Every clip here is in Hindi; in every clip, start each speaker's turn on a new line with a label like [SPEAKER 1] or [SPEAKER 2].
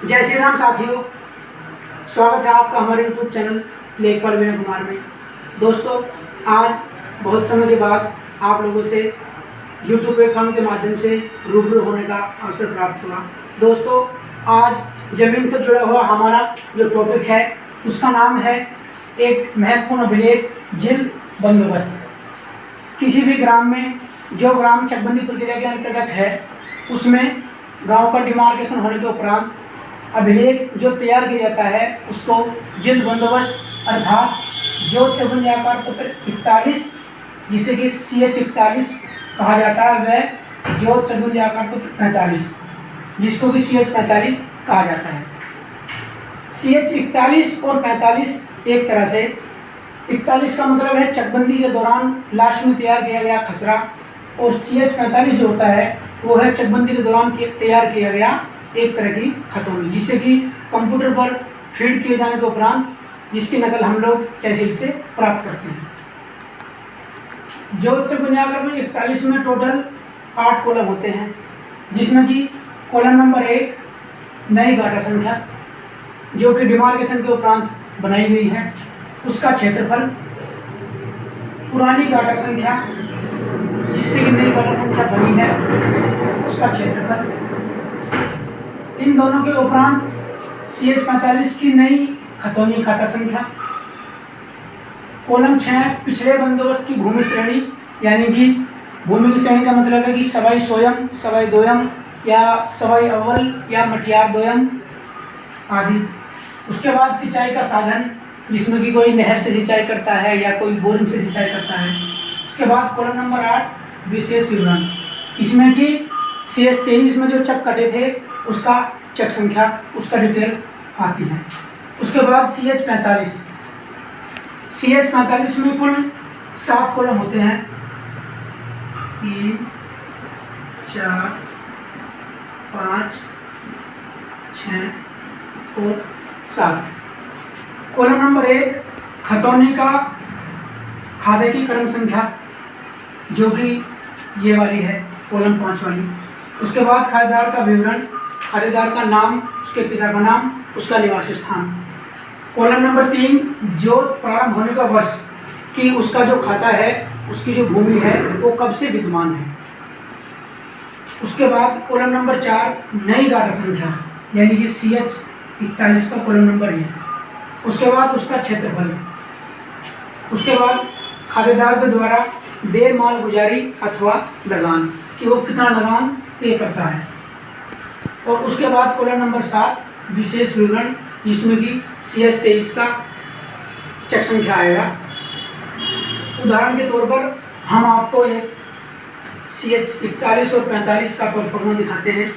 [SPEAKER 1] जय श्री राम साथियों, स्वागत है आपका हमारे YouTube चैनल लेखपाल विनय कुमार में। दोस्तों, आज बहुत समय के बाद आप लोगों से YouTube प्लेटफॉर्म के माध्यम से रूबरू होने का अवसर प्राप्त हुआ। दोस्तों, आज ज़मीन से जुड़ा हुआ हमारा जो टॉपिक है उसका नाम है एक महत्वपूर्ण अभिलेख, जिल्द बंदोबस्त। किसी भी ग्राम में जो ग्राम चकबंदी प्रक्रिया के अंतर्गत है उसमें गांव का डिमार्केशन होने के उपरांत अभिलेख जो तैयार किया जाता है उसको जिल्द बंदोबस्त अर्थात जो चकबंदी आकार पत्र 41 जिसे कि CH 41 कहा जाता है, वह जो चकबंदी आकार पत्र 45 जिसको कि CH 45 कहा जाता है। CH 41 और 45 एक तरह से 41 का मतलब है चकबंदी के दौरान लास्ट में तैयार किया गया खसरा, और CH 45 जो होता है वो है चकबंदी के दौरान तैयार किया गया एक तरह की खतौनी, जिसे कि कंप्यूटर पर फीड किए जाने के उपरांत जिसकी नकल हम लोग तहसील से प्राप्त करते हैं। जो चकबंदी आकार में 41 में टोटल 8 कॉलम होते हैं, जिसमें कि कॉलम नंबर 1 नई गाटा संख्या जो कि डिमार्केशन के उपरांत बनाई गई है, उसका क्षेत्रफल पुरानी गाटा संख्या जिससे कि नई गाटा संख्या बनी है उसका क्षेत्रफल, इन दोनों के उपरांत CH 45 की नई खतौनी खाता संख्या, कॉलम 6 पिछले बंदोबस्त की भूमि श्रेणी, यानी कि भूमि की श्रेणी का मतलब है कि सवाई सोयम, सवाई दोयम या सवाई अव्वल या मटियार दोयम आदि। उसके बाद सिंचाई का साधन जिसमें कि कोई नहर से सिंचाई करता है या कोई बोरिंग से सिंचाई करता है। उसके बाद कॉलम नंबर 8 विशेष विवरण, इसमें कि CH 23 में जो चक कटे थे उसका चक संख्या, उसका डिटेल आती है। उसके बाद CH 45 में कुल 7 कॉलम होते हैं, 3, 4, 5, 6 और 7। कॉलम नंबर 1 खतौनी का खादे की क्रम संख्या जो कि ये वाली है, कॉलम 5 वाली। उसके बाद खादेदार का विवरण, खादेदार का नाम, उसके पिता का नाम, उसका निवास स्थान। कॉलम नंबर 3 जोत प्रारंभ होने का वर्ष कि उसका जो खाता है, उसकी जो भूमि है वो कब से विद्यमान है। उसके बाद कॉलम नंबर 4 नई गाटा संख्या यानी कि CH 41 का कॉलम नंबर है। उसके बाद उसका क्षेत्रफल। उसके बाद खातेदार के द्वारा देय माल गुजारी अथवा लगान कि वो कितना लगान पे करता है। और उसके बाद कॉलम नंबर 7 विशेष विवरण जिसमें कि CH 23 का चक संख्या आएगा। उदाहरण के तौर पर हम आपको एक CH 41 और 45 का प्रमाण दिखाते हैं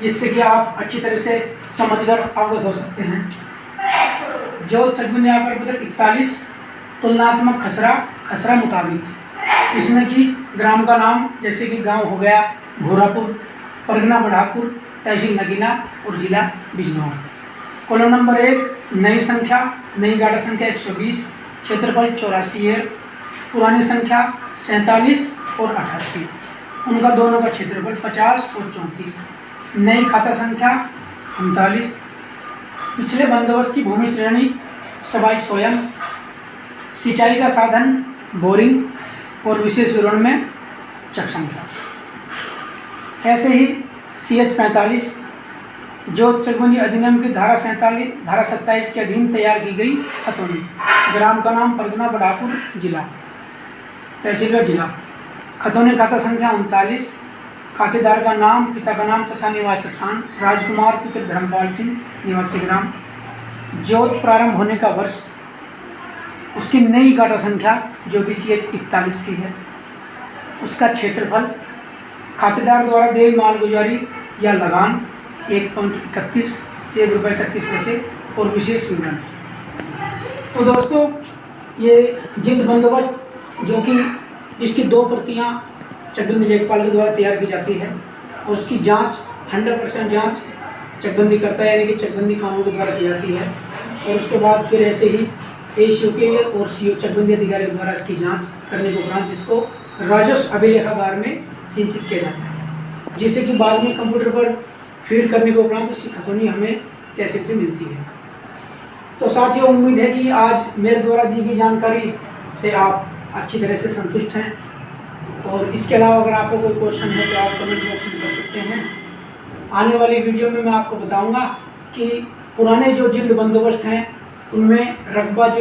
[SPEAKER 1] जिससे कि आप अच्छी तरह से समझकर अवगत हो सकते हैं। जो चकबंदी आकार पत्र 41 तुलनात्मक खसरा मुताबिक, इसमें कि ग्राम का नाम जैसे कि गांव हो गया घोरापुर, परगना बढ़ापुर, तहसील नगीना और जिला बिजनौर। कॉलम नंबर 1 नई संख्या, नई गाटा संख्या 120, क्षेत्रफल 84 है, पुरानी संख्या 47 और 88, उनका दोनों का क्षेत्रफल 50 और 34। नई खाता संख्या 39, पिछले बंदोबस्त की भूमि श्रेणी सवाई सोयम, सिंचाई का साधन बोरिंग और विशेष विवरण में चक संख्या। ऐसे ही CH 45 जो चकबंदी अधिनियम की धारा 27 के अधीन तैयार की गई खतौनी, ग्राम का नाम परगना बढ़ापुर, जिला तहसील व जिला, खतौनी खाता संख्या 39, खातेदार का नाम, पिता का नाम तथा निवास स्थान राजकुमार पुत्र धर्मपाल सिंह, निवासी ग्राम, जोत प्रारंभ होने का वर्ष, उसकी नई गाटा संख्या जो कि CH 41 की है, उसका क्षेत्रफल, खातेदार द्वारा देय माल गुजारी या लगान 1.31 ₹1.31 और विशेष विवरण। तो दोस्तों, ये जिल्द बंदोबस्त जो कि इसकी 2 प्रतियां चकबंदी लेखपाल के द्वारा तैयार की जाती है और उसकी जांच 100% जांच चकबंदी करता है यानी कि चकबंदी कानून के द्वारा की जाती है। और उसके बाद फिर ऐसे ही ACO के और CO चकबंदी अधिकारी द्वारा इसकी जांच करने के उपरांत इसको राजस्व अभिलेखागार में सिंचित किया जाता है, जिससे कि बाद में कंप्यूटर पर फीड करने के उपरांत उसकी खतौनी हमें तहसील से मिलती है। तो साथियों, उम्मीद है कि आज मेरे द्वारा दी गई जानकारी से आप अच्छी तरह से संतुष्ट हैं। और इसके अलावा अगर आपको कोई क्वेश्चन है तो आप कमेंट बॉक्स में कर सकते हैं। आने वाली वीडियो में मैं आपको बताऊंगा कि पुराने जो जिल्द बंदोबस्त हैं उनमें रकबा जो